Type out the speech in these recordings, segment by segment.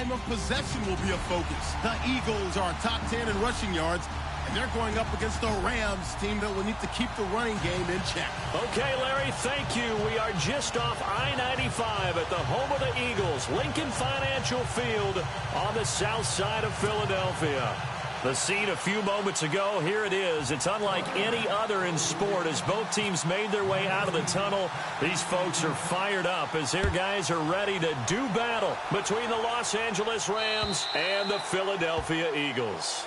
time of possession will be a focus. The Eagles are top 10 in rushing yards, and they're going up against the Rams, team that will need to keep the running game in check. Okay, Larry, thank you. We are just off I-95 at the home of the Eagles, Lincoln Financial Field on the south side of Philadelphia. The scene a few moments ago, here it is. It's unlike any other in sport as both teams made their way out of the tunnel. These folks are fired up as their guys are ready to do battle between the Los Angeles Rams and the Philadelphia Eagles.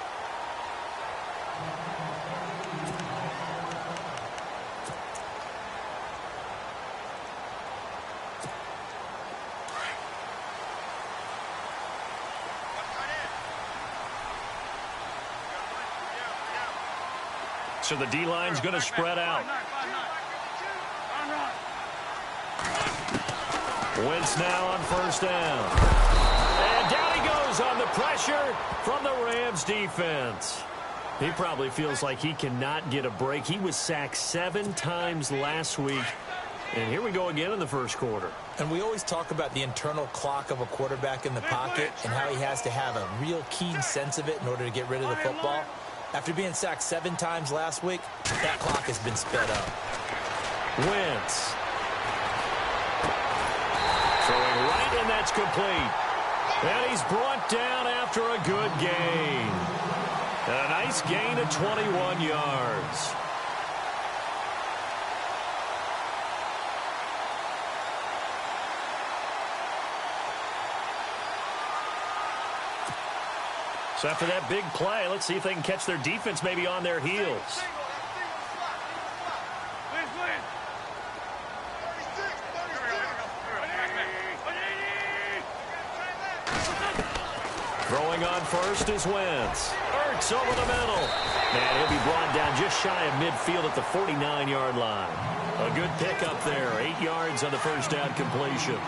So the D-line's going to spread out. Wentz now on first down. And down he goes on the pressure from the Rams defense. He probably feels like he cannot get a break. He was sacked 7 times last week. And here we go again in the first quarter. And we always talk about the internal clock of a quarterback in the pocket and how he has to have a real keen sense of it in order to get rid of the football. After being sacked 7 times last week, that clock has been sped up. Wentz. Throwing right, and that's complete. And he's brought down after a good gain. And a nice gain of 21 yards. So after that big play, let's see if they can catch their defense maybe on their heels. Throwing on first is Wentz. Ertz over the middle. And he'll be brought down just shy of midfield at the 49-yard line. A good pickup there. 8 yards on the first down completion.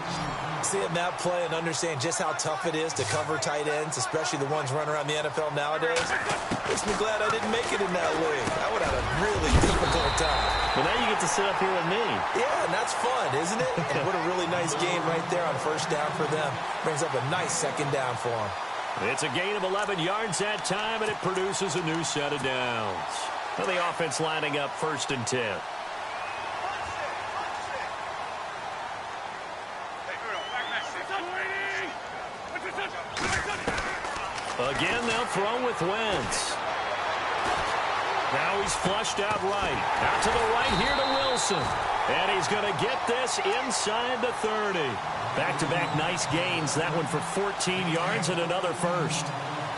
Seeing that play and understand just how tough it is to cover tight ends, especially the ones running around the NFL nowadays, makes me glad I didn't make it in that league. I would have had a really difficult time. But now you get to sit up here with me. Yeah, and that's fun, isn't it? And what a really nice game right there on first down for them. Brings up a nice second down for them. It's a gain of 11 yards that time, and it produces a new set of downs. Well, the offense lining up 1st and 10. Again, they'll throw with Wentz. Now he's flushed out right. Out to the right here to Wilson. And he's going to get this inside the 30. Back-to-back nice gains. That one for 14 yards and another first.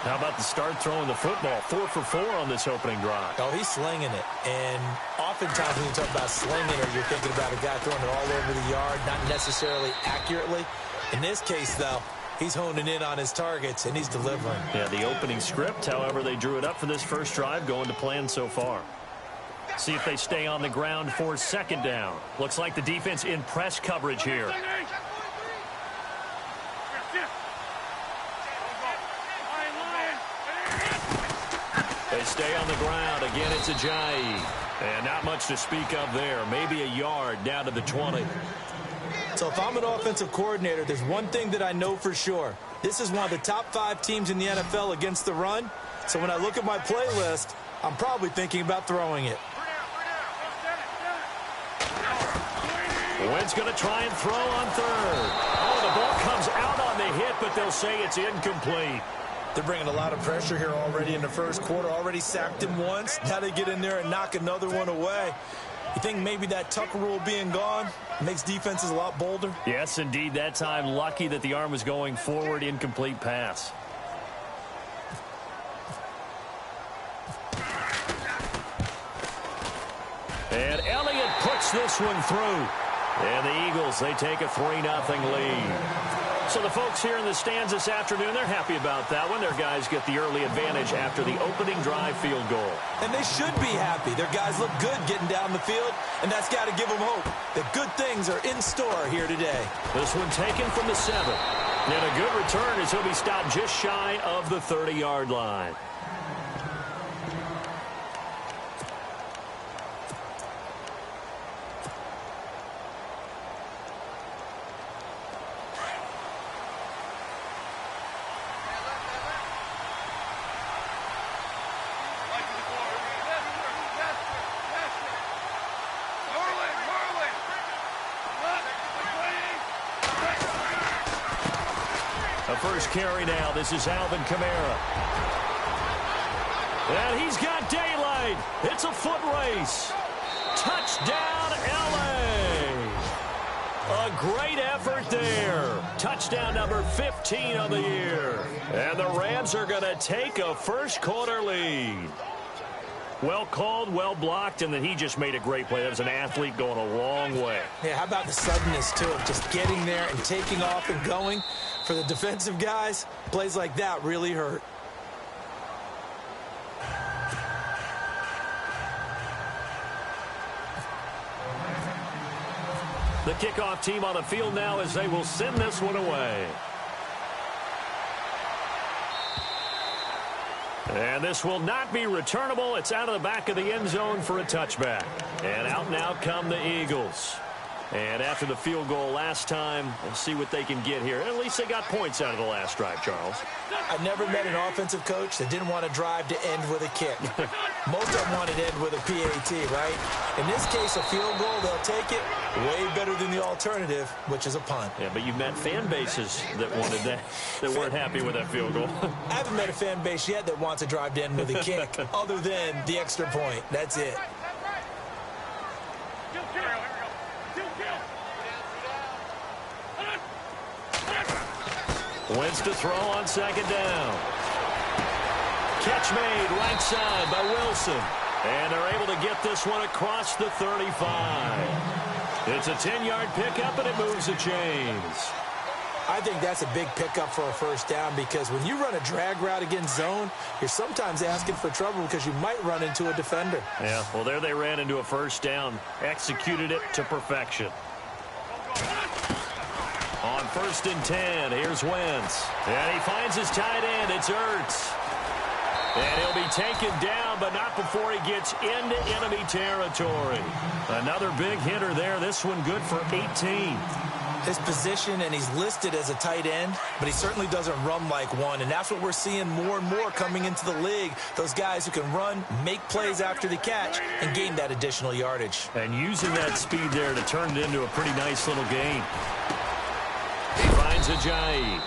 How about the start throwing the football? 4 for 4 on this opening drive. Oh, he's slinging it. And oftentimes when you talk about slinging it, you're thinking about a guy throwing it all over the yard, not necessarily accurately. In this case, though, he's honing in on his targets, and he's delivering. Yeah, the opening script, however, they drew it up for this first drive, going to plan so far. See if they stay on the ground for second down. Looks like the defense in press coverage here. They stay on the ground. Again, it's Ajayi. And not much to speak of there. Maybe a yard down to the 20. So if I'm an offensive coordinator, there's one thing that I know for sure. This is one of the top 5 teams in the NFL against the run. So when I look at my playlist, I'm probably thinking about throwing it. Wentz going to try and throw on 3rd. Oh, the ball comes out on the hit, but they'll say it's incomplete. They're bringing a lot of pressure here already in the first quarter. Already sacked him once. Now they get in there and knock another one away. You think maybe that Tucker rule being gone makes defenses a lot bolder? Yes, indeed. That time, lucky that the arm was going forward. Incomplete pass. And Elliott puts this one through. And the Eagles, they take a 3-0 lead. So the folks here in the stands this afternoon, they're happy about that one. Their guys get the early advantage after the opening drive field goal. And they should be happy. Their guys look good getting down the field, and that's got to give them hope that good things are in store here today. This one taken from the 7. And a good return as he'll be stopped just shy of the 30-yard line. A first carry now. This is Alvin Kamara. And he's got daylight. It's a foot race. Touchdown, L.A. A great effort there. Touchdown number 15 on the year. And the Rams are going to take a first-quarter lead. Well called, well blocked, and then he just made a great play. That was an athlete going a long way. Yeah, how about the suddenness, too, of just getting there and taking off and going? For the defensive guys, plays like that really hurt. The kickoff team on the field now as they will send this one away. And this will not be returnable. It's out of the back of the end zone for a touchback. And out now come the Eagles. And after the field goal last time, we'll see what they can get here. At least they got points out of the last drive, Charles. I've never met an offensive coach that didn't want to drive to end with a kick. Most of them wanted to end with a PAT, right? In this case, a field goal, they'll take it. Way better than the alternative, which is a punt. Yeah, but you've met fan bases that wanted that, that weren't happy with that field goal. I haven't met a fan base yet that wants to drive to end with a kick, other than the extra point. That's it. Wentz to throw on second down. Catch made right side by Wilson. And they're able to get this one across the 35. It's a 10-yard pickup, and it moves the chains. I think that's a big pickup for a first down because when you run a drag route against zone, you're sometimes asking for trouble because you might run into a defender. Yeah, well, there they ran into a first down. Executed it to perfection. On 1st and 10, here's Wentz. And he finds his tight end. It's Ertz. And he'll be taken down, but not before he gets into enemy territory. Another big hitter there. This one good for 18. His position, and he's listed as a tight end, but he certainly doesn't run like one, and that's what we're seeing more and more coming into the league. Those guys who can run, make plays after the catch, and gain that additional yardage. And using that speed there to turn it into a pretty nice little gain. He finds Ajayi.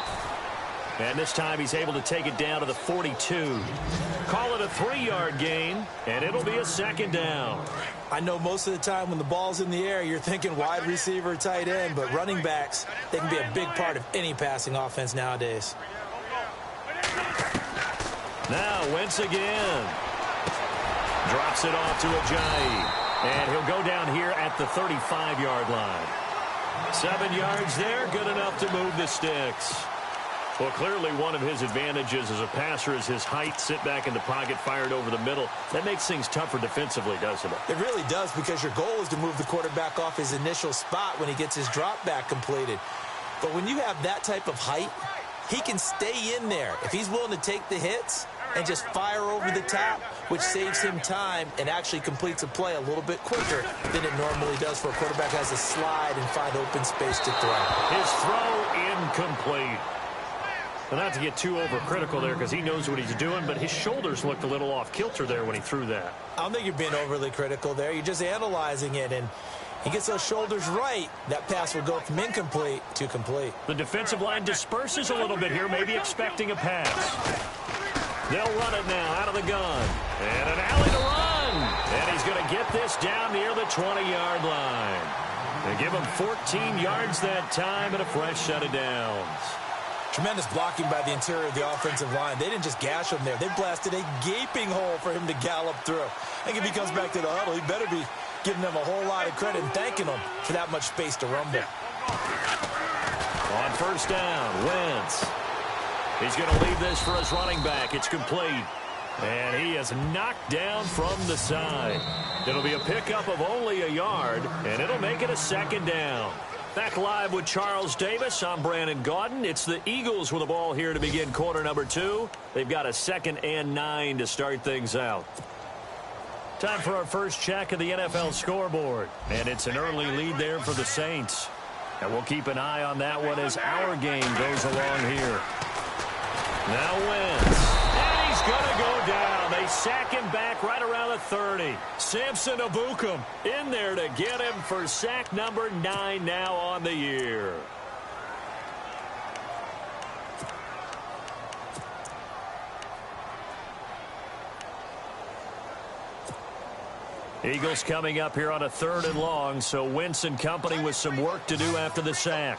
And this time he's able to take it down to the 42. Call it a 3-yard gain, and it'll be a second down. I know most of the time when the ball's in the air, you're thinking wide receiver, tight end, but running backs, they can be a big part of any passing offense nowadays. Now Wentz again. Drops it off to Ajayi. And he'll go down here at the 35-yard line. 7 yards there, good enough to move the sticks. Well, clearly one of his advantages as a passer is his height, sit back in the pocket, fired over the middle. That makes things tougher defensively, doesn't it? It really does, because your goal is to move the quarterback off his initial spot when he gets his drop back completed. But when you have that type of height, he can stay in there if he's willing to take the hits and just fire over the top, which saves him time and actually completes a play a little bit quicker than it normally does for a quarterback who has to slide and find open space to throw. His throw incomplete. Well, not to get too overcritical there because he knows what he's doing, but his shoulders looked a little off kilter there when he threw that. I don't think you're being overly critical there. You're just analyzing it, and he gets those shoulders right. That pass will go from incomplete to complete. The defensive line disperses a little bit here, maybe expecting a pass. They'll run it now out of the gun. And an alley to run. And he's going to get this down near the 20-yard line. They give him 14 yards that time and a fresh set of downs. Tremendous blocking by the interior of the offensive line. They didn't just gash him there. They blasted a gaping hole for him to gallop through. I think if he comes back to the huddle, he better be giving them a whole lot of credit and thanking them for that much space to rumble. On 1st down, Wentz. He's going to leave this for his running back. It's complete. And he is knocked down from the side. It'll be a pickup of only a yard, and it'll make it a second down. Back live with Charles Davis. I'm Brandon Gaudin. It's the Eagles with the ball here to begin quarter number 2. They've got a 2nd and 9 to start things out. Time for our first check of the NFL scoreboard. And it's an early lead there for the Saints. And we'll keep an eye on that one as our game goes along here. Now Wentz. And he's going to go down. They sack him back right around the 30. Samson Abukum in there to get him for sack number 9 now on the year. Eagles coming up here on a 3rd and long, so Wentz and company with some work to do after the sack.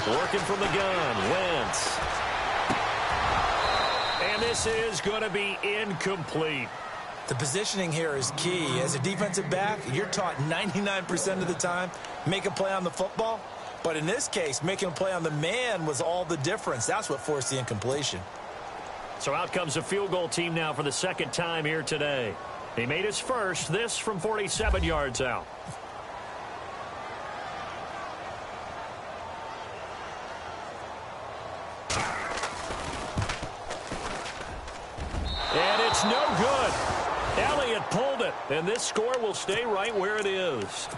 Working from the gun, Wentz. And this is going to be incomplete. The positioning here is key. As a defensive back, you're taught 99% of the time, make a play on the football. But in this case, making a play on the man was all the difference. That's what forced the incompletion. So out comes a field goal team now for the 2nd time here today. He made his first, this from 47 yards out. And it's no good. Elliott pulled it, and this score will stay right where it is.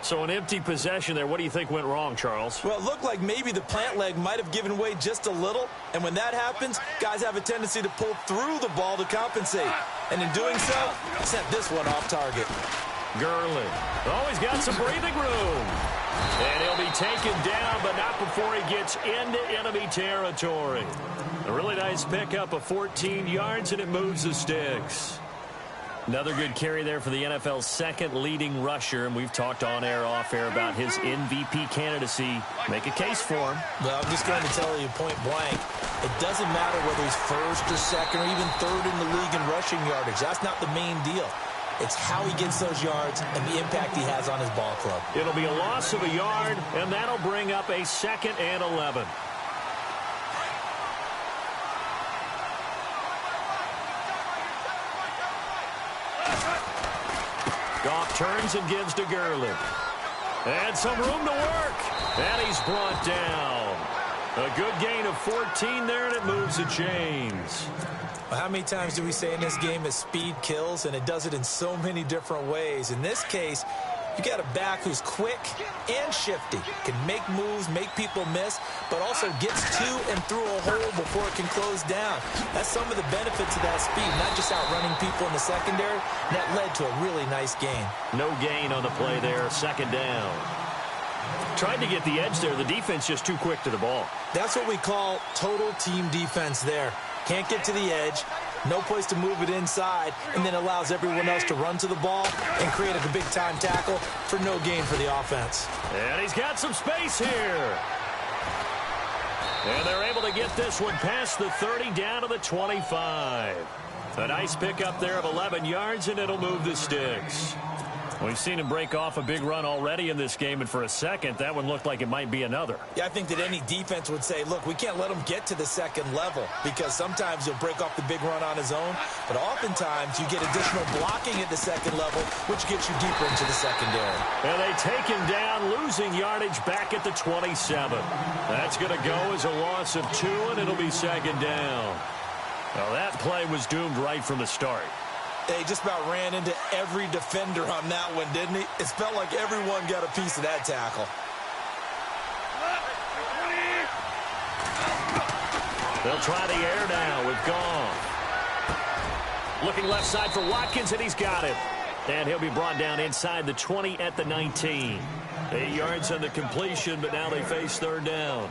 So an empty possession there. What do you think went wrong, Charles? Well, it looked like maybe the plant leg might have given way just a little. And when that happens, guys have a tendency to pull through the ball to compensate. And in doing so, set this one off target. Gurley. Oh, he's got some breathing room. And he'll be taken down, but not before he gets into enemy territory. A really nice pickup of 14 yards, and it moves the sticks. Another good carry there for the NFL's 2nd leading rusher, and we've talked on air, off air about his MVP candidacy. Make a case for him. Well, I'm just going to tell you point blank, it doesn't matter whether he's 1st or 2nd or even 3rd in the league in rushing yardage. That's not the main deal. It's how he gets those yards and the impact he has on his ball club. It'll be a loss of a yard, and that'll bring up a 2nd and 11. Goff turns and gives to Gurley. And some room to work. And he's brought down. A good gain of 14 there, and it moves the chains. Well, how many times do we say in this game that speed kills, and it does it in so many different ways? In this case, you got a back who's quick and shifty, can make moves, make people miss, but also gets to and through a hole before it can close down. That's some of the benefits of that speed, not just outrunning people in the secondary. That led to a really nice gain. No gain on the play there, 2nd down. Tried to get the edge there. The defense just too quick to the ball. That's what we call total team defense there. Can't get to the edge, no place to move it inside, and then allows everyone else to run to the ball and create a big-time tackle for no gain for the offense. And he's got some space here. And they're able to get this one past the 30 down to the 25. A nice pickup there of 11 yards, and it'll move the sticks. We've seen him break off a big run already in this game, and for a second, that one looked like it might be another. Yeah, I think that any defense would say, look, we can't let him get to the 2nd level, because sometimes he'll break off the big run on his own, but oftentimes you get additional blocking at the 2nd level, which gets you deeper into the secondary. And they take him down, losing yardage back at the 27. That's going to go as a loss of 2, and it'll be 2nd down. Well, that play was doomed right from the start. He just about ran into every defender on that one, didn't he? It felt like everyone got a piece of that tackle. They'll try the air now with Goff. Looking left side for Watkins, and he's got it. And he'll be brought down inside the 20 at the 19. 8 yards on the completion, but now they face 3rd down.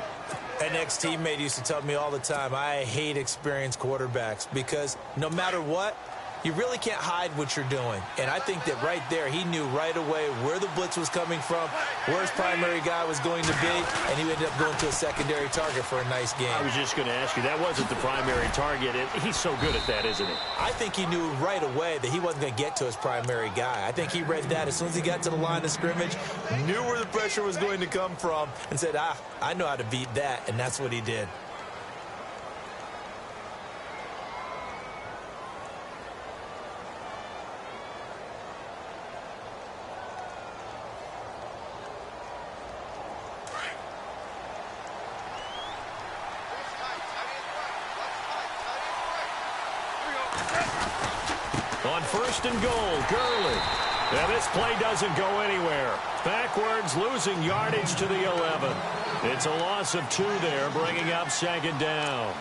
An ex-teammate used to tell me all the time, I hate experienced quarterbacks because no matter what, you really can't hide what you're doing. And I think that right there, he knew right away where the blitz was coming from, where his primary guy was going to be, and he ended up going to a secondary target for a nice game. I was just going to ask you, that wasn't the primary target. He's so good at that, isn't he? I think he knew right away that he wasn't going to get to his primary guy. I think he read that as soon as he got to the line of scrimmage, knew where the pressure was going to come from, and said, I know how to beat that, and that's what he did. On 1st and goal, Gurley. And this play doesn't go anywhere. Backwards, losing yardage to the 11. It's a loss of 2 there, bringing up 2nd down.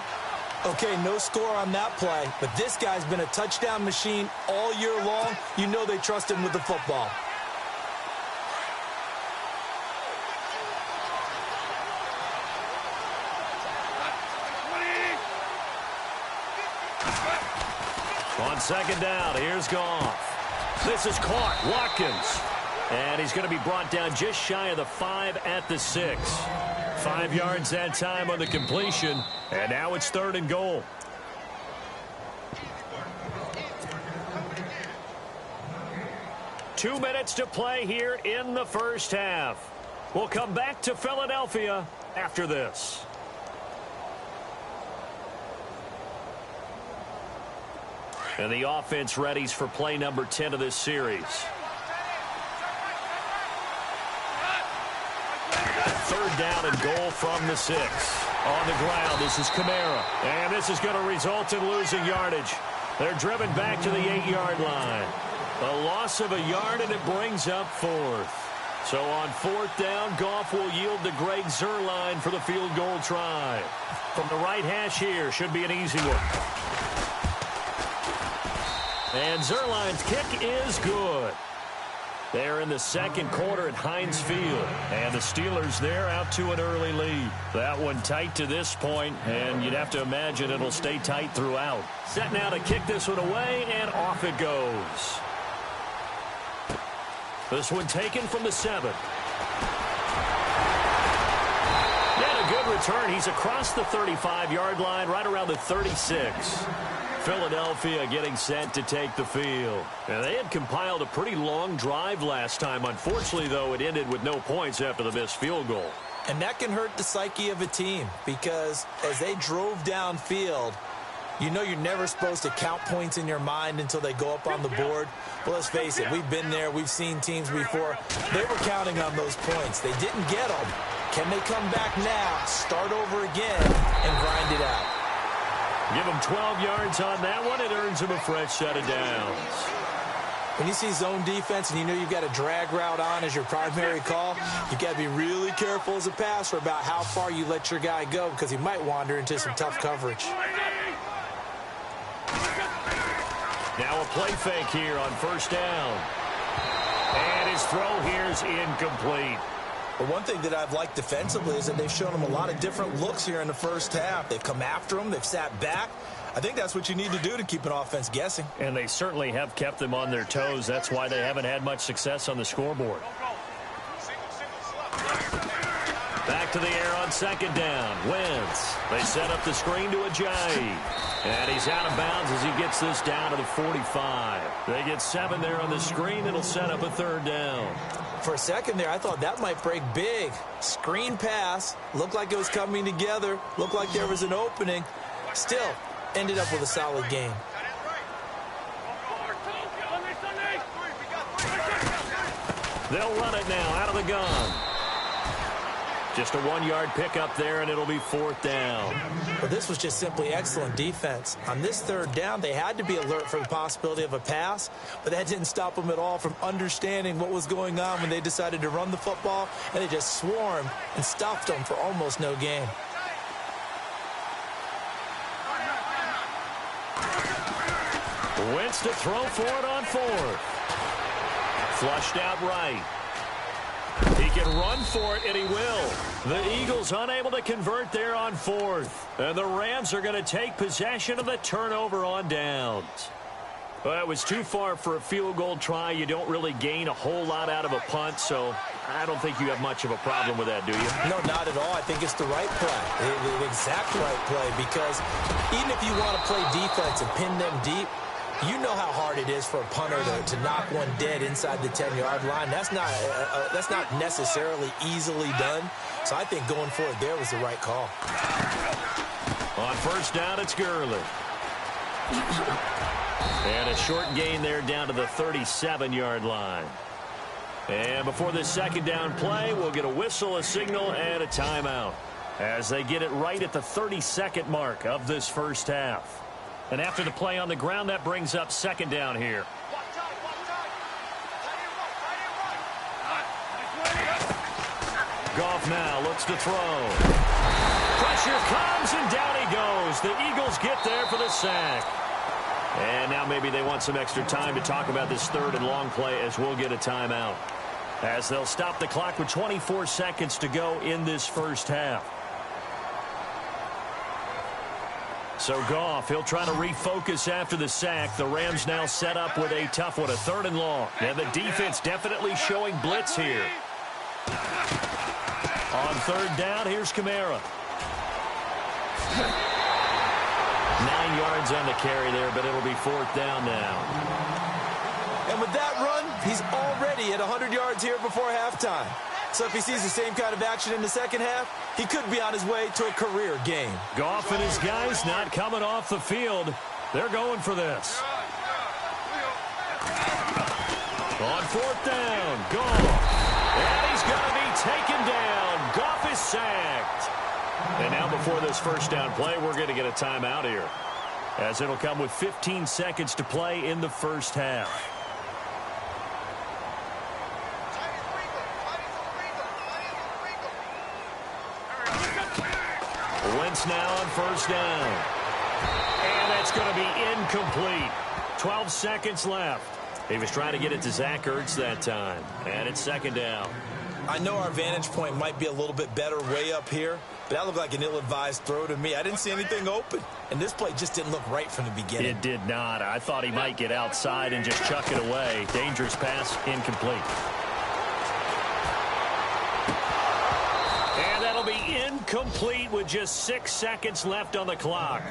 Okay, no score on that play, but this guy's been a touchdown machine all year long. You know they trust him with the football. On second down, here's Goff. This is caught. Watkins. And he's going to be brought down just shy of the 5 at the 6. 5 yards that time on the completion. And now it's 3rd and goal. Two minutes to play here in the first half. We'll come back to Philadelphia after this. And the offense readies for play number 10 of this series. 3rd down and goal from the 6. On the ground, this is Kamara. And this is going to result in losing yardage. They're driven back to the 8-yard line. A loss of a yard, and it brings up 4th. So on 4th down, Goff will yield to Greg Zuerlein for the field goal try. From the right hash here, should be an easy one. And Zuerlein's kick is good. They're in the second quarter at Heinz Field. And the Steelers there out to an early lead. That one tight to this point, and you'd have to imagine it'll stay tight throughout. Set now to kick this one away, and off it goes. This one taken from the 7. Yet a good return. He's across the 35-yard line, right around the 36. Philadelphia getting set to take the field. And they had compiled a pretty long drive last time. Unfortunately, though, it ended with no points after the missed field goal. And that can hurt the psyche of a team because as they drove downfield, you know you're never supposed to count points in your mind until they go up on the board. Well, let's face it, we've been there. We've seen teams before. They were counting on those points. They didn't get them. Can they come back now, start over again, and grind it out? Give them 12 yards on that one. It earns them a fresh set of downs. When you see zone defense and you know you've got a drag route on as your primary call, you've got to be really careful as a passer about how far you let your guy go because he might wander into some tough coverage. Now a play fake here on 1st down. And his throw here is incomplete. But one thing that I've liked defensively is that they've shown him a lot of different looks here in the first half. They've come after him. They've sat back. I think that's what you need to do to keep an offense guessing. And they certainly have kept them on their toes. That's why they haven't had much success on the scoreboard. Back to the air on 2nd down. Wentz. They set up the screen to Ajayi. And he's out of bounds as he gets this down to the 45. They get 7 there on the screen. It'll set up a 3rd down. For a second there, I thought that might break big. Screen pass. Looked like it was coming together. Looked like there was an opening. Still, ended up with a solid game. They'll run it now out of the gun. Just a 1-yard pickup there, and it'll be 4th down. Well, this was just simply excellent defense. On this 3rd down, they had to be alert for the possibility of a pass, but that didn't stop them at all from understanding what was going on when they decided to run the football, and they just swarmed and stuffed them for almost no gain. Wentz to throw for it on 4th. Flushed out right. He can run for it, and he will. The Eagles unable to convert there on 4th. And the Rams are going to take possession of the turnover on downs. Well, it was too far for a field goal try. You don't really gain a whole lot out of a punt, so I don't think you have much of a problem with that, do you? No, not at all. I think it's the right play, the exact right play, because even if you want to play defense and pin them deep, you know how hard it is for a punter to knock one dead inside the 10-yard line. That's not necessarily easily done. So I think going for it there was the right call. On 1st down, it's Gurley. And a short gain there down to the 37-yard line. And before this 2nd down play, we'll get a whistle, a signal, and a timeout as they get it right at the 32nd mark of this first half. And after the play on the ground, that brings up 2nd down here. Goff now looks to throw. Pressure comes, and down he goes. The Eagles get there for the sack. And now maybe they want some extra time to talk about this 3rd and long play as we'll get a timeout. As they'll stop the clock with 24 seconds to go in this first half. So Goff, he'll try to refocus after the sack. The Rams now set up with a tough one, a 3rd and long. And the defense definitely showing blitz here. On 3rd down, here's Kamara. 9 yards on the carry there, but it'll be 4th down now. And with that run, he's already at 100 yards here before halftime. So if he sees the same kind of action in the second half, he could be on his way to a career game. Goff and his guys not coming off the field. They're going for this. On 4th down, Goff. And he's going to be taken down. Goff is sacked. And now before this 1st down play, we're going to get a timeout here, as it'll come with 15 seconds to play in the 1st half. Wentz now on 1st down. And that's going to be incomplete. 12 seconds left. He was trying to get it to Zach Ertz that time. And it's 2nd down. I know our vantage point might be a little bit better way up here, but that looked like an ill-advised throw to me. I didn't see anything open. And this play just didn't look right from the beginning. It did not. I thought he might get outside and just chuck it away. Dangerous pass, incomplete. And that'll be incomplete with just 6 seconds left on the clock.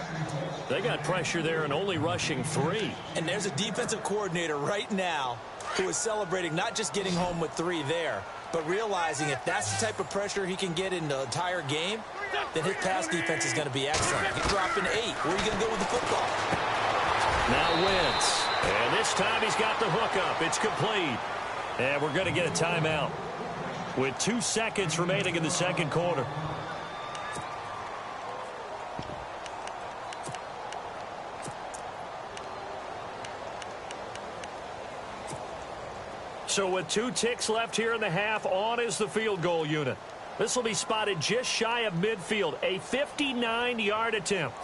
They got pressure there and only rushing 3. And there's a defensive coordinator right now who is celebrating not just getting home with 3 there, but realizing if that's the type of pressure he can get in the entire game, then his pass defense is going to be excellent. He's dropping 8. Where are you going to go with the football? Now Wentz. And this time he's got the hook up. It's complete. And we're going to get a timeout with 2 seconds remaining in the 2nd quarter. So with 2 ticks left here in the half, on is the field goal unit. This will be spotted just shy of midfield, a 59-yard attempt.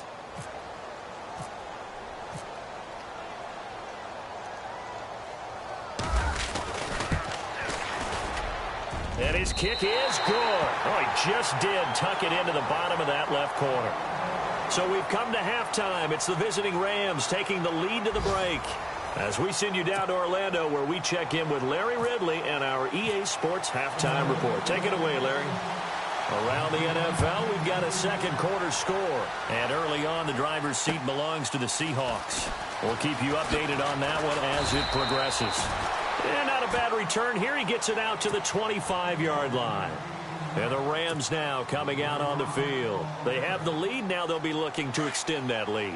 And his kick is good. Oh, he just did tuck it into the bottom of that left corner. So we've come to halftime. It's the visiting Rams taking the lead to the break, as we send you down to Orlando, where we check in with Larry Ridley and our EA Sports Halftime Report. Take it away, Larry. Around the NFL, we've got a 2nd quarter score. And early on, the driver's seat belongs to the Seahawks. We'll keep you updated on that one as it progresses. And not a bad return here. He gets it out to the 25-yard line. And the Rams now coming out on the field. They have the lead. Now they'll be looking to extend that lead.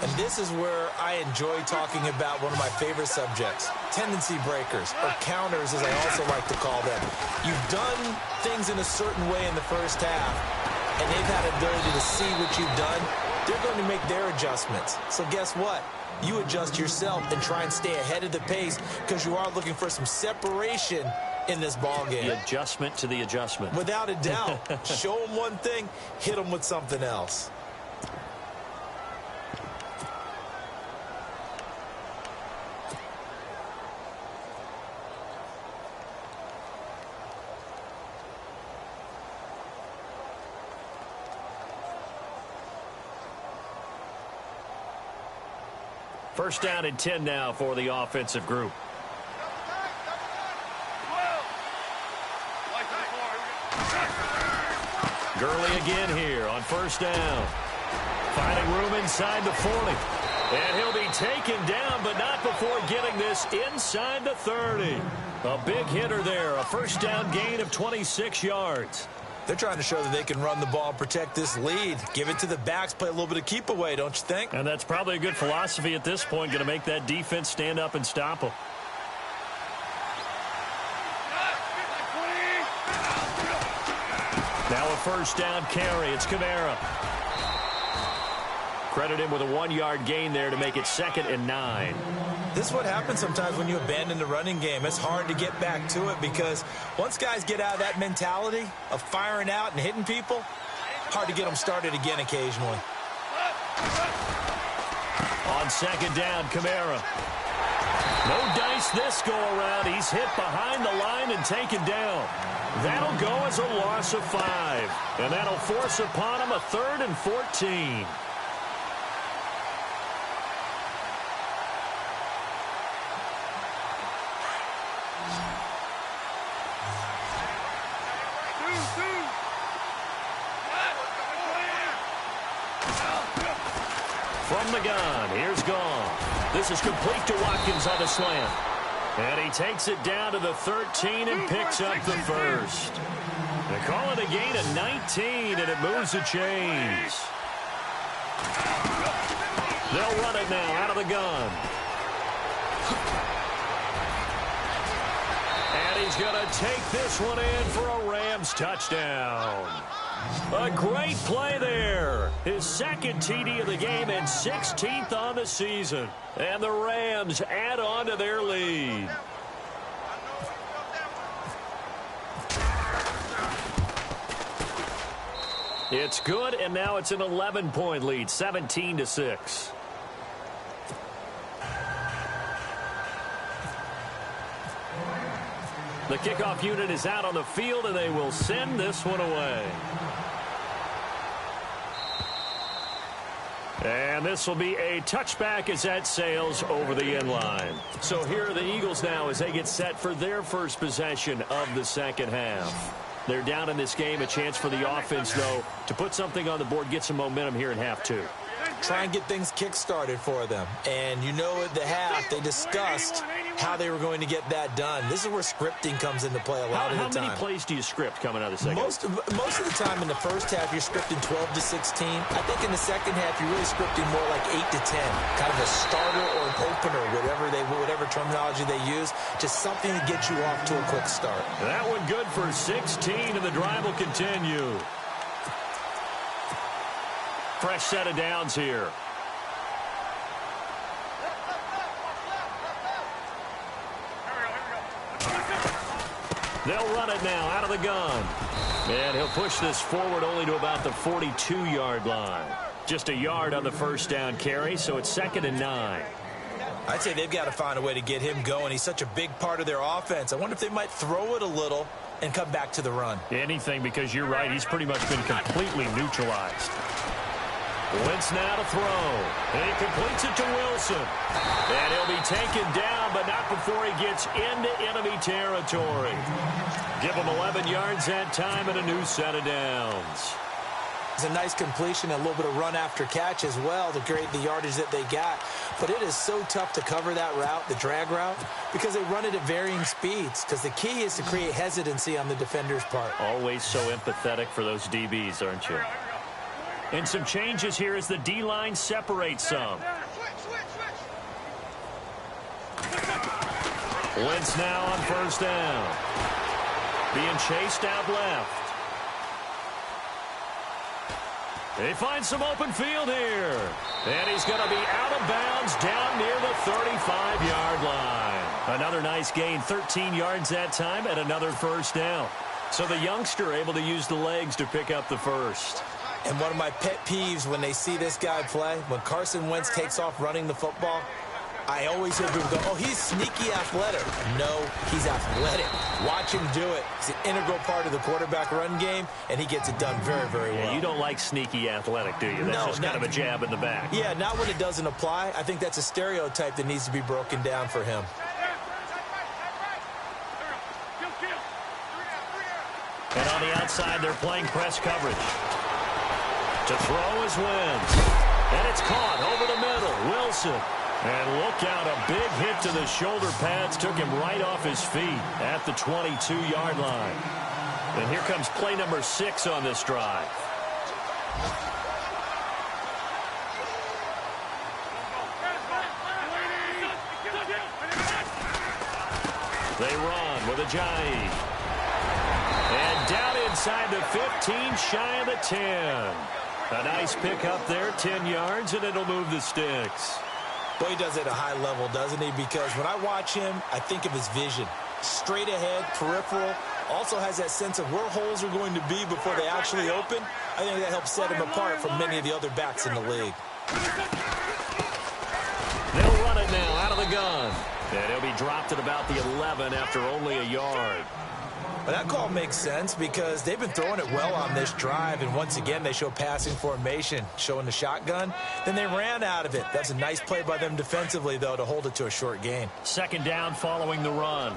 And this is where I enjoy talking about one of my favorite subjects, tendency breakers, or counters as I also like to call them. You've done things in a certain way in the 1st half, and they've had an ability to see what you've done. They're going to make their adjustments. So guess what? You adjust yourself and try and stay ahead of the pace, because you are looking for some separation in this ball game. The adjustment to the adjustment. Without a doubt. Show them one thing, hit them with something else. First down and 10 now for the offensive group. Gurley again here on 1st down. Finding room inside the 40. And he'll be taken down, but not before getting this inside the 30. A big hitter there, a 1st down gain of 26 yards. They're trying to show that they can run the ball and protect this lead. Give it to the backs, play a little bit of keep away, don't you think? And that's probably a good philosophy at this point, going to make that defense stand up and stop them. Now a 1st down carry. It's Kamara. Credit him with a 1-yard gain there to make it 2nd and 9. This is what happens sometimes when you abandon the running game. It's hard to get back to it, because once guys get out of that mentality of firing out and hitting people, hard to get them started again occasionally. On 2nd down, Kamara. No dice this go around. He's hit behind the line and taken down. That'll go as a loss of 5. And that'll force upon him a 3rd and 14. From the gun, here's Goff. This is complete to Watkins on the slant. And he takes it down to the 13 and picks up the first. They call it a gain of 19, and it moves the chains. They'll run it now out of the gun. And he's going to take this one in for a Rams touchdown. A great play there. His second TD of the game and 16th on the season. And the Rams add on to their lead. It's good, and now it's an 11-point lead, 17-6. The kickoff unit is out on the field, and they will send this one away. And this will be a touchback as that sails over the end line. So here are the Eagles now as they get set for their first possession of the second half. They're down in this game. A chance for the offense, though, to put something on the board, get some momentum here in half two. Try and get things kick-started for them. And you know at the half, they discussed how they were going to get that done. This is where scripting comes into play a lot of the time. How many plays do you script coming out of the second? Most of the time in the first half, you're scripting 12 to 16. I think in the second half, you're really scripting more like 8 to 10. Kind of a starter or an opener, whatever terminology they use. Just something to get you off to a quick start. That one good for 16, and the drive will continue. Fresh set of downs here. They'll run it now out of the gun. And he'll push this forward only to about the 42-yard line. Just a yard on the first down carry, so it's 2nd and 9. I'd say they've got to find a way to get him going. He's such a big part of their offense. I wonder if they might throw it a little and come back to the run. Anything, because you're right. He's pretty much been completely neutralized. Wentz now to throw. And he completes it to Wilson. And he'll be taken down, but not before he gets into enemy territory. Give him 11 yards that time and a new set of downs. It's a nice completion, a little bit of run after catch as well to create the yardage that they got. But it is so tough to cover that route, the drag route, because they run it at varying speeds. Because the key is to create hesitancy on the defender's part. Always so empathetic for those DBs, aren't you? And some changes here as the D-line separates some. Wentz now on first down. Being chased out left. They find some open field here. And he's going to be out of bounds down near the 35-yard line. Another nice gain, 13 yards that time, and another first down. So the youngster able to use the legs to pick up the first. And one of my pet peeves when they see this guy play, when Carson Wentz takes off running the football, I always hear people go, oh, he's sneaky athletic. No, he's athletic. Watch him do it. He's an integral part of the quarterback run game, and he gets it done very, very well. Yeah, you don't like sneaky athletic, do you? That's just kind of a jab in the back. Yeah, not when it doesn't apply. I think that's a stereotype that needs to be broken down for him. And on the outside, they're playing press coverage. To throw is Wentz. And it's caught over the middle. Wilson. And look out, a big hit to the shoulder pads. Took him right off his feet at the 22-yard line. And here comes play number 6 on this drive. They run with Ajayi. And down inside the 15, shy of the 10. A nice pick up there, 10 yards, and it'll move the sticks. Boy, he does it at a high level, doesn't he? Because when I watch him, I think of his vision. Straight ahead, peripheral. Also has that sense of where holes are going to be before they actually open. I think that helps set him apart from many of the other backs in the league. They'll run it now out of the gun. And he'll be dropped at about the 11 after only a yard. But that call makes sense because they've been throwing it well on this drive, and once again they show passing formation, showing the shotgun. Then they ran out of it. That's a nice play by them defensively, though, to hold it to a short gain. Second down following the run.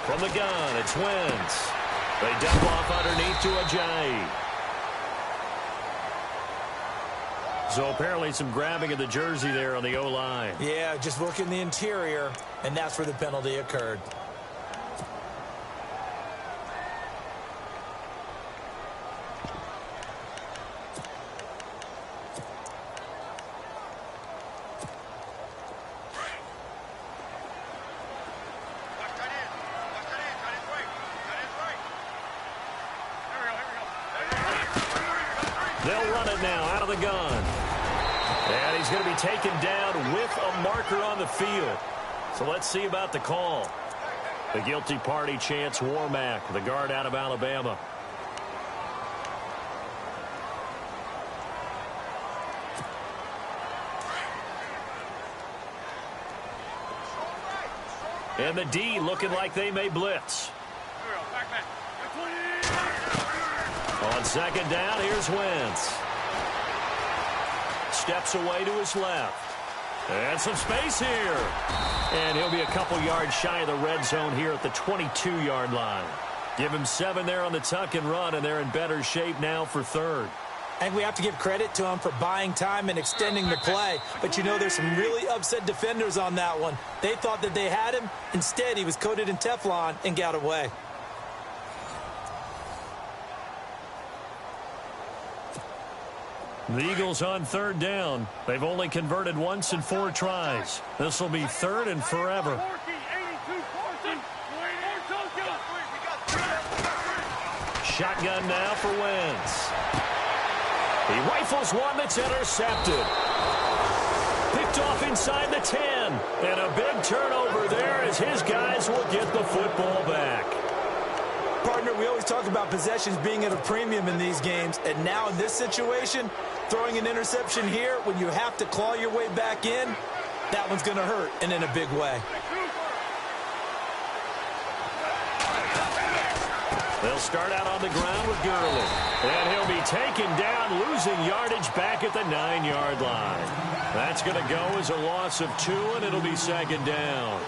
From the gun, it's Wentz. They dump off underneath to Ajayi. So apparently some grabbing of the jersey there on the O-line. Yeah, just look in the interior, and that's where the penalty occurred. They'll run it now out of the gun. And he's going to be taken down with a marker on the field. So let's see about the call. The guilty party, Chance Warmack, the guard out of Alabama. And the D looking like they may blitz. On second down, here's Wentz. Steps away to his left. And some space here. And he'll be a couple yards shy of the red zone here at the 22-yard line. Give him 7 there on the tuck and run, and they're in better shape now for third. And we have to give credit to him for buying time and extending the play. But, you know, there's some really upset defenders on that one. They thought that they had him. Instead, he was coated in Teflon and got away. The Eagles on third down. They've only converted once in 4 tries. This will be third and forever. Shotgun now for Wentz. He rifles one that's intercepted. Picked off inside the 10. And a big turnover there as his guys will get the football back. Partner, we always talk about possessions being at a premium in these games. And now in this situation, throwing an interception here when you have to claw your way back in, that one's going to hurt, and in a big way. They'll start out on the ground with Gurley. And he'll be taken down, losing yardage back at the 9-yard line. That's going to go as a loss of 2, and it'll be second down.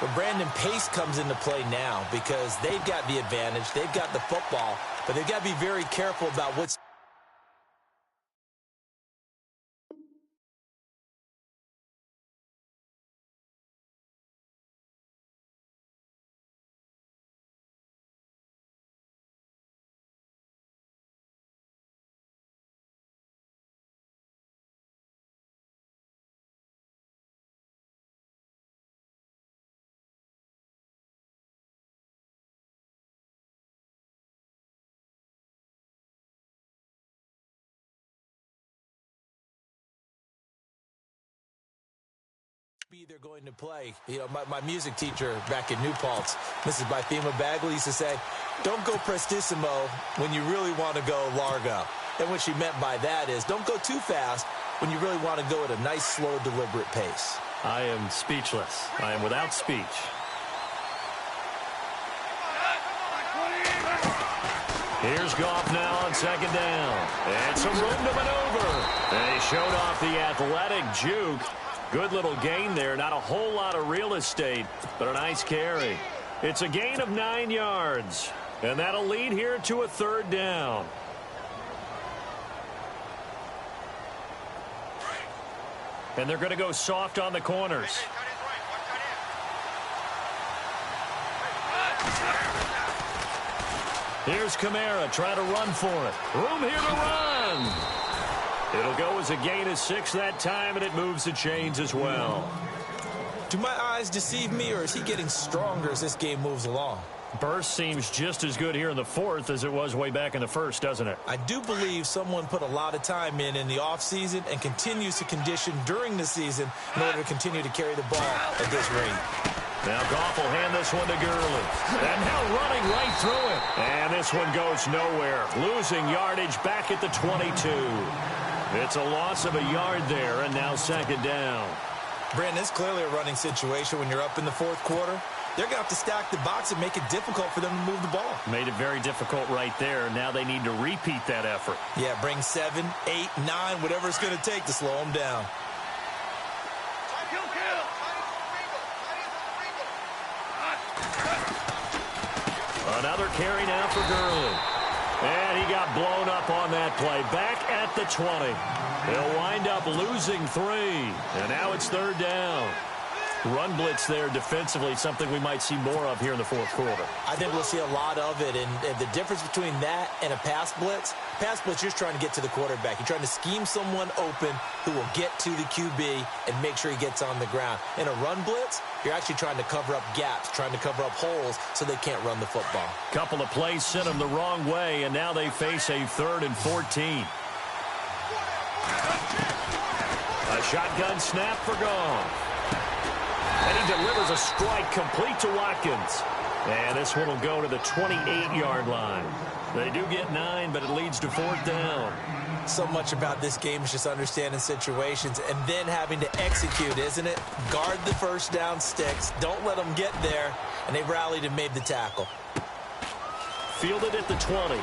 But Brandon, pace comes into play now because they've got the advantage. They've got the football, but they've got to be very careful about what's they're going to play. You know, my music teacher back in New Paltz, Mrs. Bythema Bagley, used to say, don't go prestissimo when you really want to go largo. And what she meant by that is don't go too fast when you really want to go at a nice, slow, deliberate pace. I am speechless. I am without speech. Here's Goff now on second down. And some room to maneuver. They showed off the athletic juke. Good little gain there. Not a whole lot of real estate, but a nice carry. It's a gain of 9 yards. And that'll lead here to a third down. And they're going to go soft on the corners. Here's Kamara trying to run for it. Room here to run. It'll go as a gain of 6 that time, and it moves the chains as well. Do my eyes deceive me, or is he getting stronger as this game moves along? Burst seems just as good here in the fourth as it was way back in the first, doesn't it? I do believe someone put a lot of time in the offseason and continues to condition during the season in order to continue to carry the ball at this rate. Now Goff will hand this one to Gurley. And now running right through it. And this one goes nowhere. Losing yardage back at the 22. It's a loss of a yard there, and now second down. Brandon, it's clearly a running situation when you're up in the fourth quarter. They're going to have to stack the box and make it difficult for them to move the ball. Made it very difficult right there. Now they need to repeat that effort. Yeah, bring 7, 8, 9, whatever it's going to take to slow them down. Another carry now for Gurley. And he got blown up on that play. Back at the 20. They'll wind up losing 3. And now it's 3rd down. Run blitz there defensively, something we might see more of here in the 4th quarter. I think we'll see a lot of it, and the difference between that and a pass blitz, you're just trying to get to the quarterback. You're trying to scheme someone open who will get to the QB and make sure he gets on the ground. In a run blitz, you're actually trying to cover up gaps, trying to cover up holes so they can't run the football. Couple of plays sent them the wrong way, and now they face a 3rd and 14. A shotgun snap for Goff. And he delivers a strike complete to Watkins. And this one will go to the 28-yard line. They do get 9, but it leads to 4th down. So much about this game is just understanding situations and then having to execute, isn't it? Guard the first down sticks. Don't let them get there. And they rallied and made the tackle. Fielded at the 20.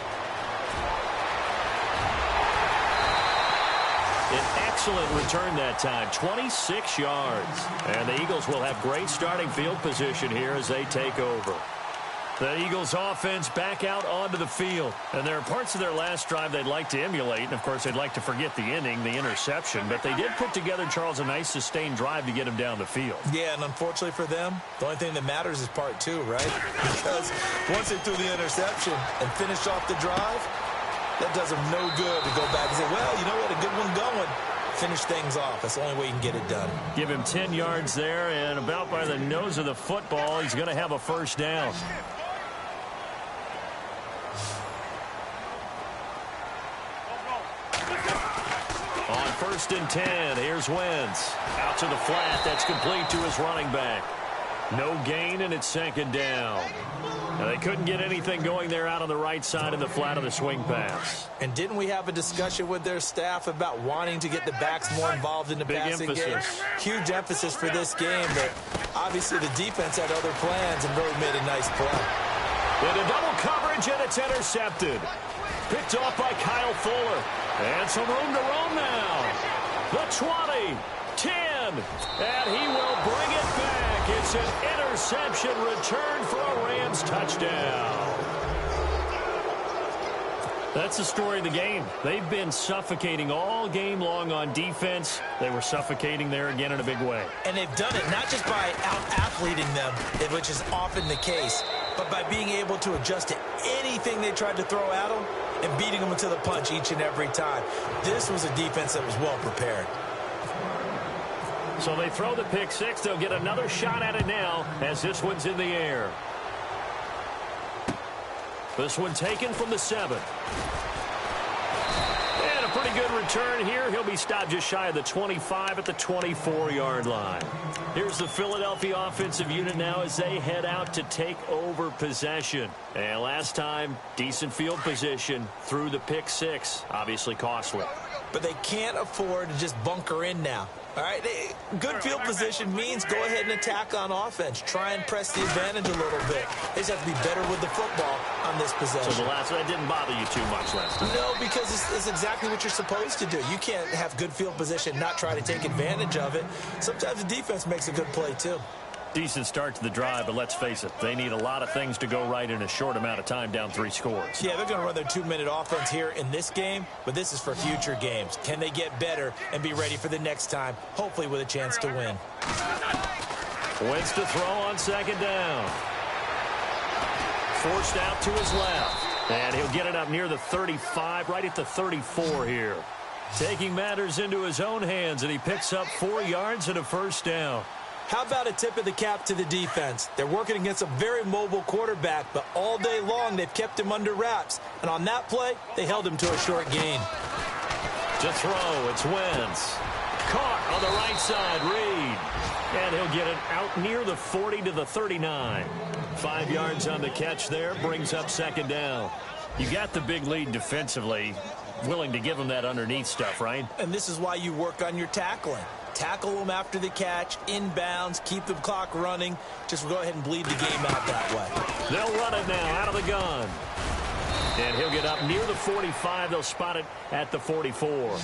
An excellent return that time, 26 yards. And the Eagles will have great starting field position here as they take over. The Eagles offense back out onto the field. And there are parts of their last drive they'd like to emulate. And, of course, they'd like to forget the inning, the interception. But they did put together, Charles, a nice sustained drive to get him down the field. Yeah, and unfortunately for them, the only thing that matters is part 2, right? Because once they threw the interception and finished off the drive, that does them no good to go back and say, well, you know what, a good one going. Finish things off. That's the only way you can get it done. Give him 10 yards there, and about by the nose of the football, he's going to have a 1st down. On 1st and 10, here's Wentz. Out to the flat, that's complete to his running back. No gain, and it's 2nd down. Now, they couldn't get anything going there out on the right side of the flat of the swing pass. And didn't we have a discussion with their staff about wanting to get the backs more involved in the passing game? Huge emphasis for this game, but obviously the defense had other plans and really made a nice play. Into double coverage, and it's intercepted. Picked off by Kyle Fuller. And some room to roam now. The 20, 10, and he will bring it back. It's an interception return for a Rams touchdown. That's the story of the game. They've been suffocating all game long on defense. They were suffocating there again in a big way. And they've done it not just by out-athleting them, which is often the case, but by being able to adjust to anything they tried to throw at them and beating them to the punch each and every time. This was a defense that was well prepared. So they throw the pick 6. They'll get another shot at it now as this one's in the air. This one taken from the 7. And a pretty good return here. He'll be stopped just shy of the 25 at the 24-yard line. Here's the Philadelphia offensive unit now as they head out to take over possession. And last time, decent field position through the pick 6. Obviously costly. But they can't afford to just bunker in now. All right, good field position means go ahead and attack on offense. Try and press the advantage a little bit. They just have to be better with the football on this possession. So that didn't bother you too much last time? No, because it's exactly what you're supposed to do. You can't have good field position, not try to take advantage of it. Sometimes the defense makes a good play, too. Decent start to the drive, but let's face it, they need a lot of things to go right in a short amount of time, down 3 scores. Yeah, they're going to run their 2-minute offense here in this game, but this is for future games. Can they get better and be ready for the next time, hopefully with a chance to win? Wentz to throw on 2nd down. Forced out to his left, and he'll get it up near the 35, right at the 34 here. Taking matters into his own hands, and he picks up 4 yards and a 1st down. How about a tip of the cap to the defense? They're working against a very mobile quarterback, but all day long they've kept him under wraps. And on that play, they held him to a short gain. To throw, it's Wentz. Caught on the right side, Reed. And he'll get it out near the 40 to the 39. 5 yards on the catch there, brings up 2nd down. You got the big lead defensively, willing to give him that underneath stuff, right? And this is why you work on your tackling. Tackle them after the catch, inbounds, keep the clock running. Just go ahead and bleed the game out that way. They'll run it now out of the gun. And he'll get up near the 45. They'll spot it at the 44.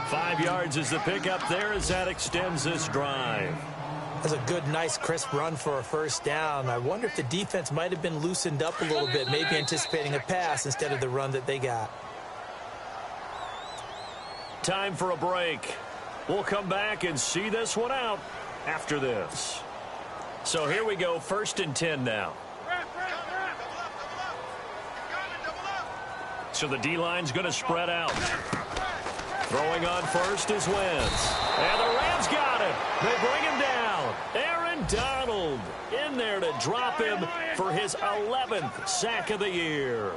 5 yards is the pickup there as that extends this drive. That's a good, nice, crisp run for a first down. I wonder if the defense might have been loosened up a little bit, maybe anticipating a pass instead of the run that they got. Time for a break. We'll come back and see this one out after this. So here we go, 1st and 10 now. So the D-line's going to spread out. Throwing on first is Wentz. And the Rams got him. They bring him down. Aaron Donald in there to drop him for his 11th sack of the year.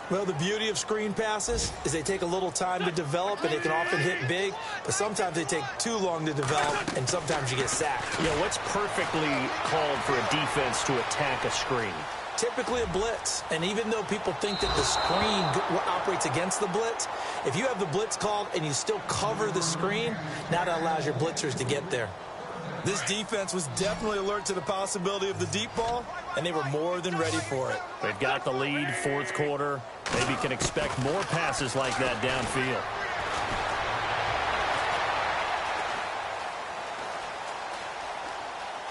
Well, the beauty of screen passes is they take a little time to develop, and they can often hit big, but sometimes they take too long to develop, and sometimes you get sacked. Yeah, what's perfectly called for a defense to attack a screen? Typically a blitz, and even though people think that the screen operates against the blitz, if you have the blitz called and you still cover the screen, now that allows your blitzers to get there. This defense was definitely alert to the possibility of the deep ball, and they were more than ready for it. They've got the lead, 4th quarter. Maybe can expect more passes like that downfield.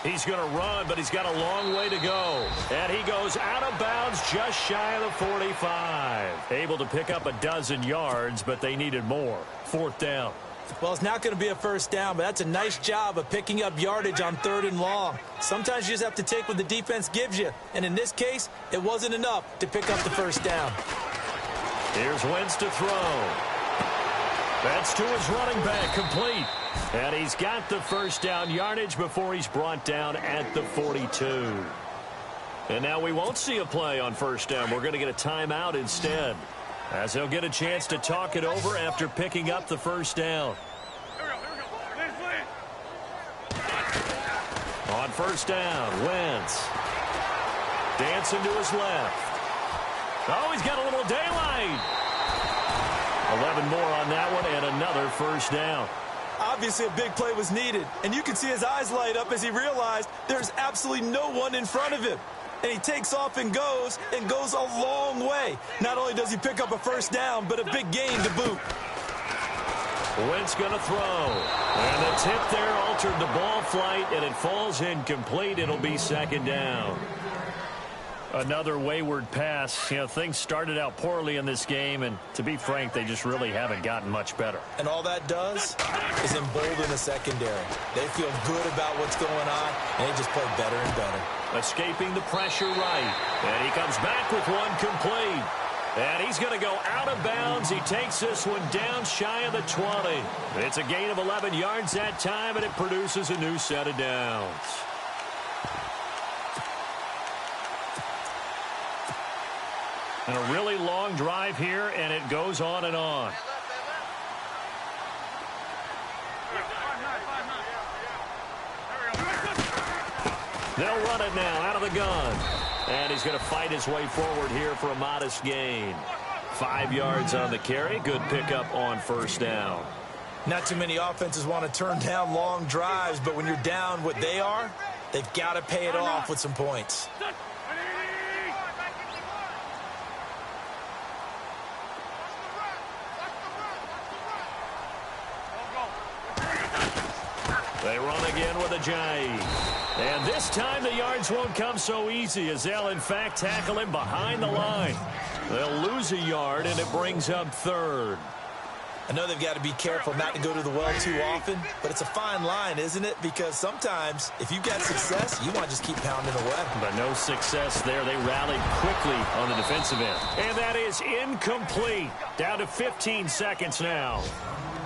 He's going to run, but he's got a long way to go. And he goes out of bounds just shy of the 45. Able to pick up a dozen yards, but they needed more. 4th down. Well, it's not going to be a first down, but that's a nice job of picking up yardage on 3rd and long. Sometimes you just have to take what the defense gives you. And in this case, it wasn't enough to pick up the first down. Here's Wentz to throw. That's to his running back, complete. And he's got the first down yardage before he's brought down at the 42. And now we won't see a play on first down. We're going to get a timeout instead, as he'll get a chance to talk it over after picking up the first down. On first down, Wentz. Dancing to his left. Oh, he's got a little daylight. 11 more on that one, and another first down. Obviously, a big play was needed, and you can see his eyes light up as he realized there's absolutely no one in front of him. And he takes off and goes a long way. Not only does he pick up a first down, but a big gain to boot. Wentz going to throw. And the tip there altered the ball flight, and it falls incomplete. It'll be 2nd down. Another wayward pass. You know, things started out poorly in this game, and to be frank, they just really haven't gotten much better. And all that does is embolden the secondary. They feel good about what's going on, and they just play better and better. Escaping the pressure right. And he comes back with one complete. And he's going to go out of bounds. He takes this one down shy of the 20. It's a gain of 11 yards that time, and it produces a new set of downs. And a really long drive here, and it goes on and on. They'll run it now out of the gun. And he's going to fight his way forward here for a modest gain. 5 yards on the carry. Good pickup on first down. Not too many offenses want to turn down long drives, but when you're down what they are, they've got to pay it off with some points. They run again with a J. And this time the yards won't come so easy, as they'll in fact tackle him behind the line. They'll lose a yard, and it brings up 3rd. I know they've got to be careful not to go to the well too often, but it's a fine line, isn't it? Because sometimes if you've got success, you want to just keep pounding away. But no success there. They rallied quickly on the defensive end. And that is incomplete. Down to 15 seconds now.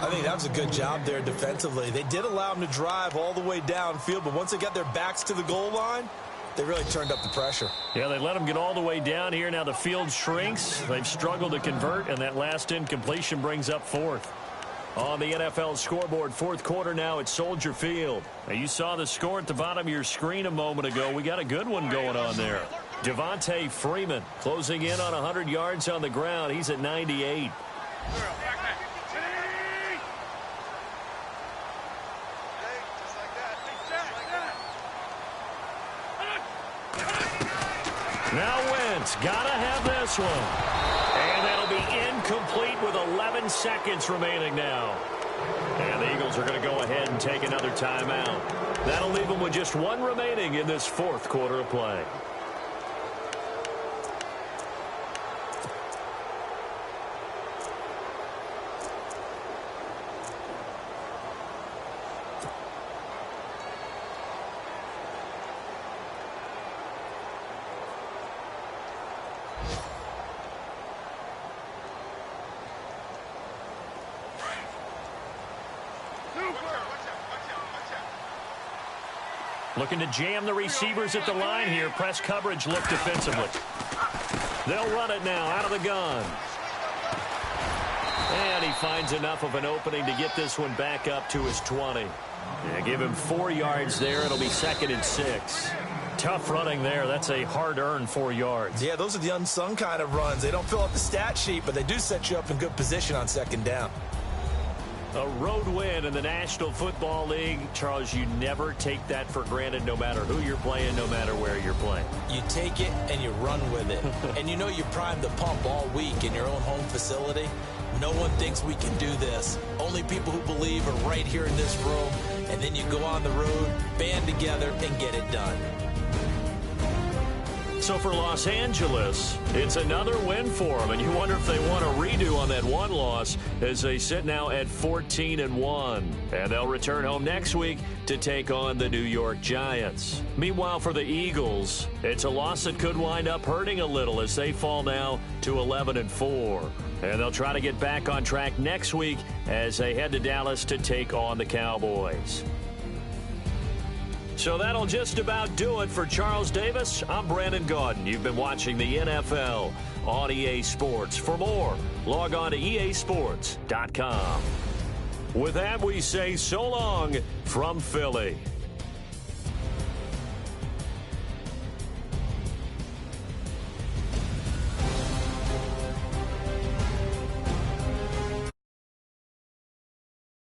I think that was a good job there defensively. They did allow them to drive all the way downfield, but once they got their backs to the goal line, they really turned up the pressure. Yeah, they let them get all the way down here. Now the field shrinks. They've struggled to convert, and that last incompletion brings up 4th. On the NFL scoreboard, 4th quarter now at Soldier Field. Now, you saw the score at the bottom of your screen a moment ago. We got a good one going on there. Devontae Freeman closing in on 100 yards on the ground. He's at 98. Now Wentz, gotta have this one. And that'll be incomplete with 11 seconds remaining now. And the Eagles are going to go ahead and take another timeout. That'll leave them with just one remaining in this fourth quarter of play. Looking to jam the receivers at the line here. Press coverage look defensively. They'll run it now out of the gun. And he finds enough of an opening to get this one back up to his 20. Yeah, give him 4 yards there. It'll be 2nd and 6. Tough running there. That's a hard-earned 4 yards. Yeah, those are the unsung kind of runs. They don't fill out the stat sheet, but they do set you up in good position on 2nd down. A road win in the National Football League. Charles, you never take that for granted no matter who you're playing, no matter where you're playing. You take it and you run with it. And you know you primed the pump all week in your own home facility. No one thinks we can do this. Only people who believe are right here in this room. And then you go on the road, band together, and get it done. So for Los Angeles, it's another win for them, and you wonder if they want a redo on that one loss as they sit now at 14-1. And they'll return home next week to take on the New York Giants. Meanwhile, for the Eagles, it's a loss that could wind up hurting a little as they fall now to 11-4. And they'll try to get back on track next week as they head to Dallas to take on the Cowboys. So that'll just about do it for Charles Davis. I'm Brandon Gaudin. You've been watching the NFL on EA Sports. For more, log on to easports.com. With that, we say so long from Philly.